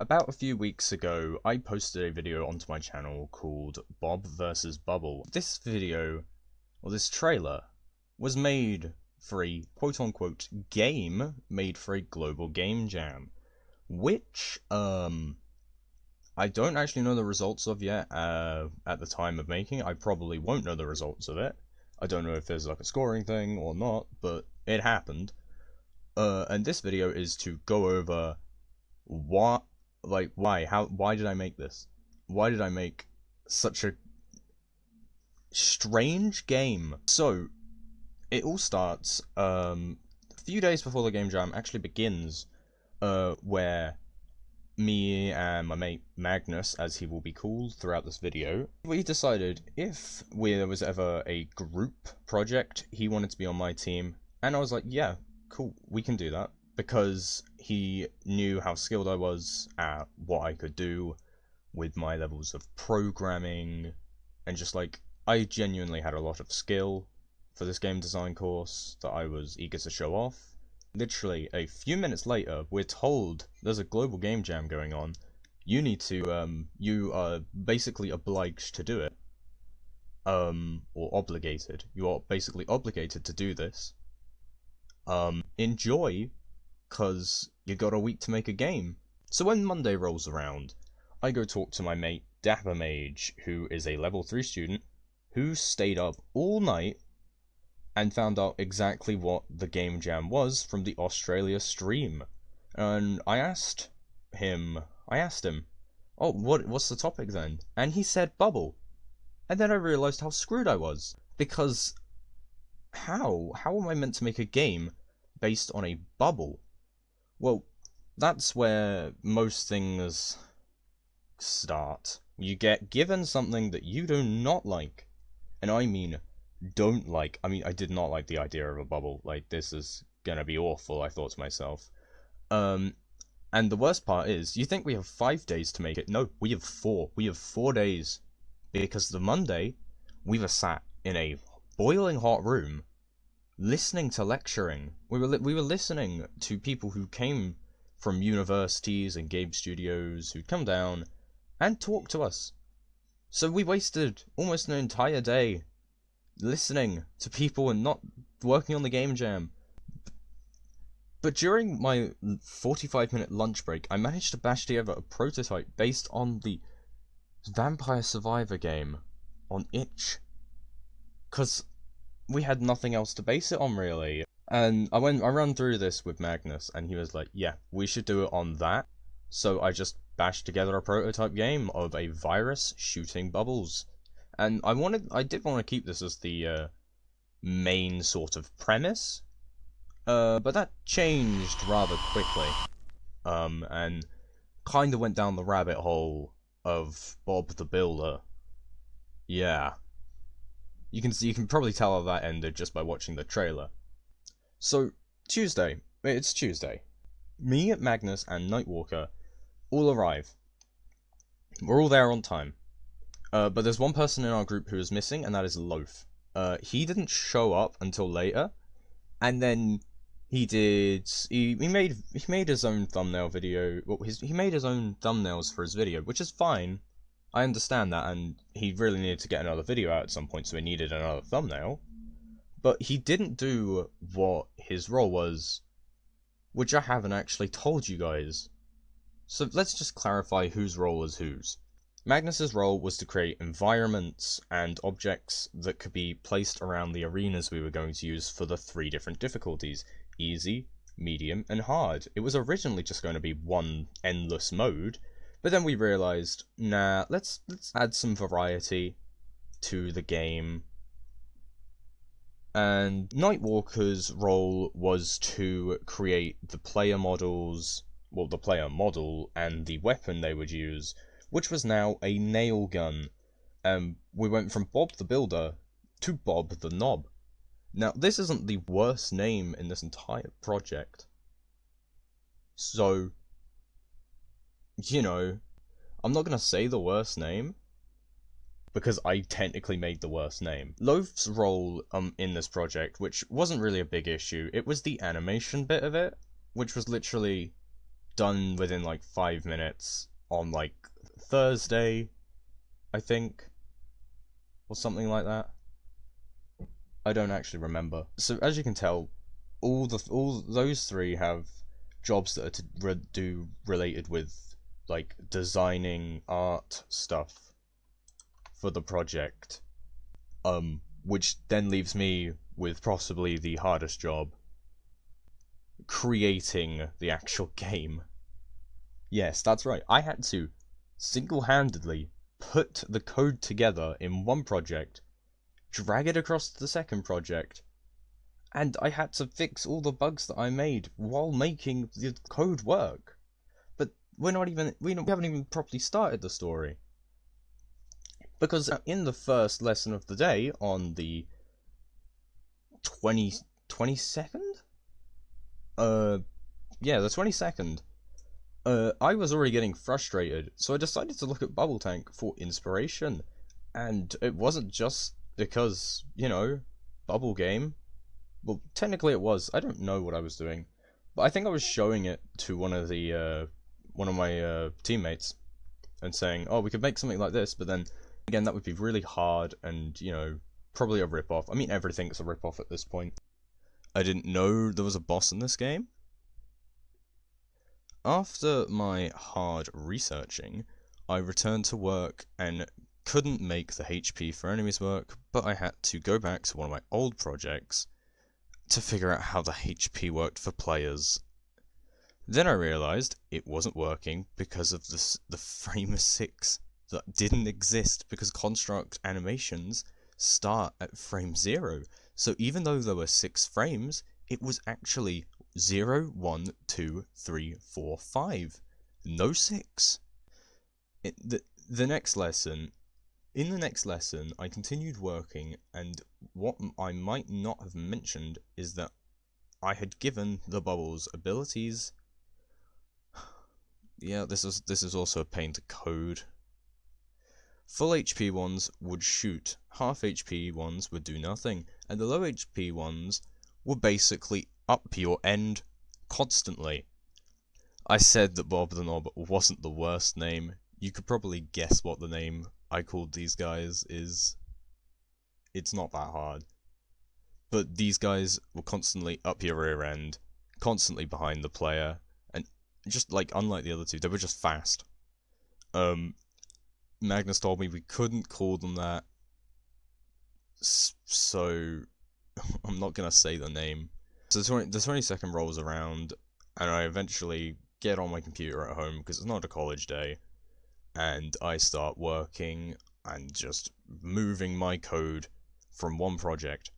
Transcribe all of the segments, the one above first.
About a few weeks ago, I posted a video onto my channel called Bob vs. Bubble. This video, or this trailer, was made for a quote-unquote game made for a global game jam, which, I don't actually know the results of yet, at the time of making. I probably won't know the results of it. I don't know if there's like a scoring thing or not, but it happened. And this video is to go over why did I make this? Why did I make such a strange game? So, it all starts, a few days before the game jam actually begins, where me and my mate Magnus, as he will be called throughout this video, we decided if there was ever a group project, he wanted to be on my team, and I was like, yeah, cool, we can do that. Because he knew how skilled I was at what I could do with my levels of programming, and just like, I genuinely had a lot of skill for this game design course that I was eager to show off. Literally, a few minutes later, we're told there's a global game jam going on. You need to, you are basically obliged to do it. Or obligated. You are basically obligated to do this. Enjoy, cause you got a week to make a game. So when Monday rolls around, I go talk to my mate Dapper Mage, who is a level 3 student, who stayed up all night and found out exactly what the game jam was from the Australia stream. And I asked him, oh, what's the topic then? And he said bubble. And then I realised how screwed I was. Because, how am I meant to make a game based on a bubble? Well, that's where most things start. You get given something that you do not like. And I mean, don't like. I mean, I did not like the idea of a bubble. Like, this is gonna be awful, I thought to myself. And the worst part is, you think we have 5 days to make it. No, we have 4. We have 4 days. Because the Monday, we were sat in a boiling hot room, listening to lecturing. We were listening to people who came from universities and game studios who'd come down and talk to us. So we wasted almost an entire day listening to people and not working on the game jam. But during my 45-minute lunch break, I managed to bash together a prototype based on the Vampire Survivor game on itch. 'Cause we had nothing else to base it on, really. And I ran through this with Magnus, and he was like, yeah, we should do it on that. So I just bashed together a prototype game of a virus shooting bubbles. And I did want to keep this as the main sort of premise. But that changed rather quickly. And kinda went down the rabbit hole of Bob the Builder. Yeah. You can probably tell how that ended just by watching the trailer. So, it's Tuesday. Me, Magnus, and Nightwalker all arrive. We're all there on time. But there's one person in our group who is missing, and that is Loaf. He didn't show up until later, and then he made his own thumbnail video. Well, he made his own thumbnails for his video, which is fine. I understand that, and he really needed to get another video out at some point, so he needed another thumbnail. But he didn't do what his role was, which I haven't actually told you guys. So let's just clarify whose role is whose. Magnus's role was to create environments and objects that could be placed around the arenas we were going to use for the 3 different difficulties: easy, medium, and hard. It was originally just going to be one endless mode, but then we realized, nah, let's add some variety to the game. And Nightwalker's role was to create the player models, well, the player model and the weapon they would use, which was now a nail gun. We went from Bob the Builder to Bob the Knob. Now, this isn't the worst name in this entire project. So, you know, I'm not gonna say the worst name, because I technically made the worst name. Loaf's role in this project, which wasn't really a big issue, it was the animation bit of it, which was literally done within like 5 minutes on like Thursday, I think, or something like that. I don't actually remember. So as you can tell, all those three have jobs that are to do related with like designing art stuff for the project. Which then leaves me with possibly the hardest job, creating the actual game. Yes, that's right. I had to single-handedly put the code together in one project, drag it across to the second project, and I had to fix all the bugs that I made while making the code work. But we haven't even properly started the story. Because in the first lesson of the day, on the 22nd? Yeah, the 22nd, I was already getting frustrated, so I decided to look at Bubble Tank for inspiration. And it wasn't just because, bubble game. Well, technically it was. I don't know what I was doing. But I think I was showing it to one of my teammates and saying, oh, we could make something like this, but then, again, that would be really hard and, probably a rip-off. I mean, everything's a rip-off at this point. I didn't know there was a boss in this game. After my hard researching, I returned to work and couldn't make the HP for enemies work, but I had to go back to one of my old projects to figure out how the HP worked for players. Then I realised it wasn't working because of the frame 6 that didn't exist, because construct animations start at frame 0. So even though there were 6 frames, it was actually 0, 1, 2, 3, 4, 5. No 6. In the next lesson, I continued working, and what I might not have mentioned is that I had given the bubbles abilities. Yeah, this is also a pain to code. Full HP ones would shoot, half HP ones would do nothing, and the low HP ones were basically up your end constantly. I said that Bob the Knob wasn't the worst name. You could probably guess what the name I called these guys is. It's not that hard. But these guys were constantly up your rear end, constantly behind the player, and just like unlike the other two, they were just fast. Magnus told me we couldn't call them that, so I'm not gonna say the name. So the 22nd rolls around, and I eventually get on my computer at home because it's not a college day, and I start working and just moving my code from one project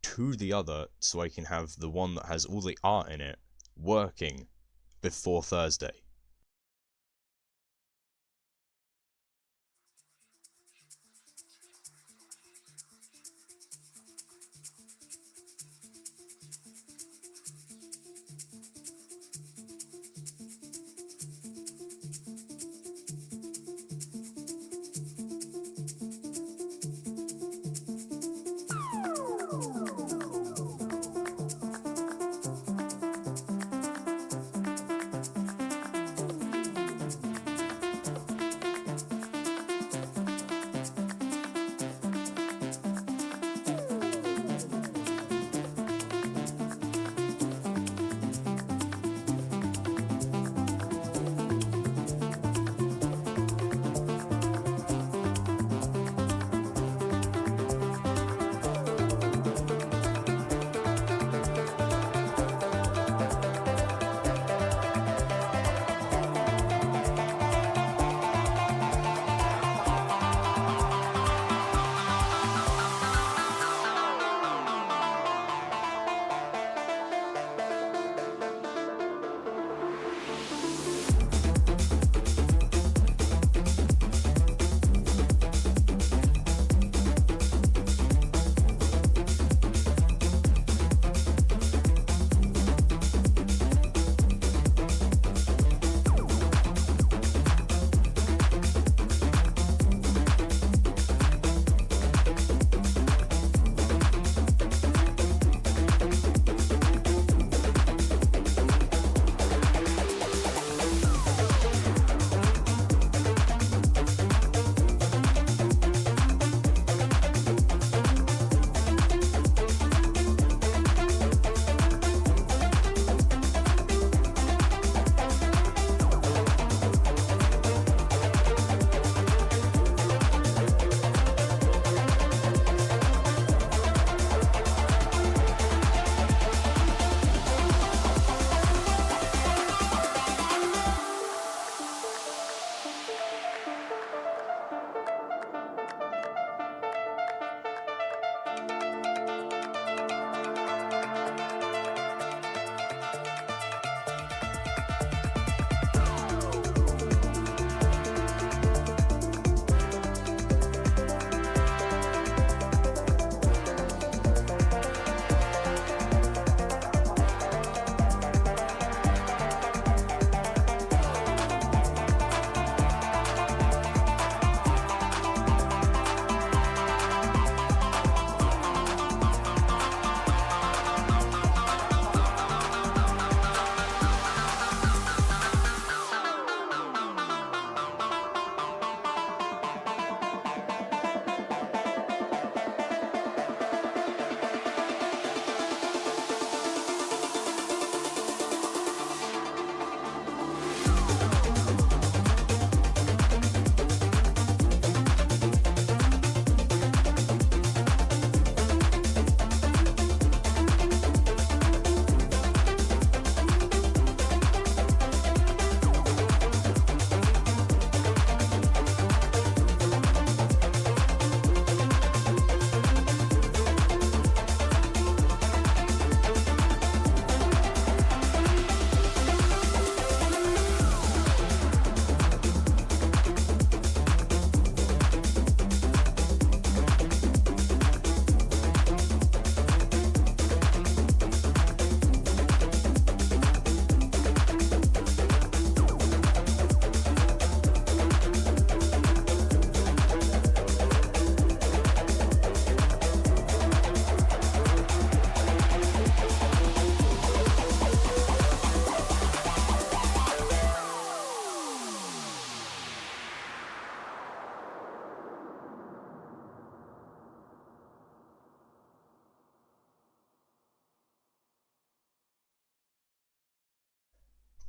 to the other so I can have the one that has all the art in it working before Thursday.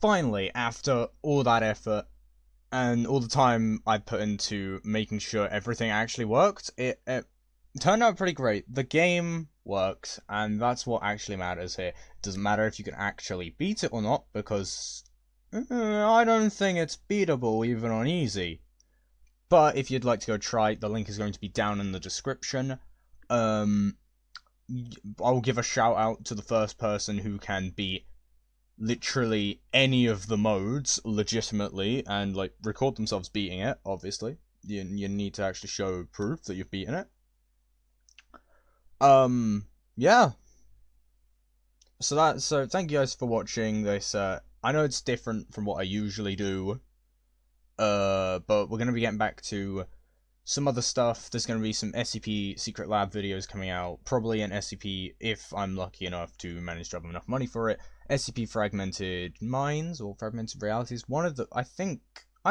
finally, after all that effort and all the time I put into making sure everything actually worked, it turned out pretty great. The game worked, and that's what actually matters here. It doesn't matter if you can actually beat it or not, because I don't think it's beatable even on easy. But if you'd like to go try, the link is going to be down in the description. I'll give a shout out to the first person who can beat literally any of the modes legitimately and like record themselves beating it. Obviously, you need to actually show proof that you've beaten it. Yeah. So thank you guys for watching this. I know it's different from what I usually do. But we're gonna be getting back to some other stuff. There's going to be some SCP Secret Lab videos coming out, probably an SCP, if I'm lucky enough to manage to have enough money for it, SCP Fragmented Minds, or Fragmented Realities, one of the, I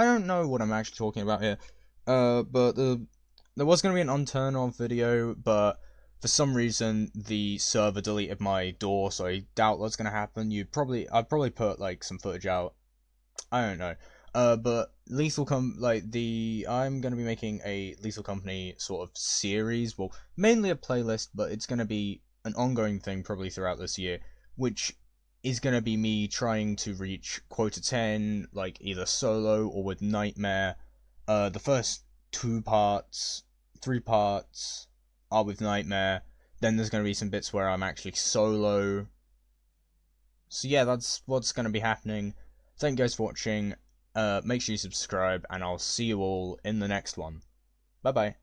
don't know what I'm actually talking about here, but there was going to be an unturn off video, but for some reason the server deleted my door, so I doubt that's going to happen. I'd probably put, like, some footage out, I don't know. But I'm gonna be making a Lethal Company sort of series, well, mainly a playlist, but it's gonna be an ongoing thing probably throughout this year, which is gonna be me trying to reach quota 10, like either solo or with Nightmare. The first 3 parts are with Nightmare. Then there's gonna be some bits where I'm actually solo. So yeah, that's what's gonna be happening. Thank you guys for watching. Make sure you subscribe, and I'll see you all in the next one. Bye bye.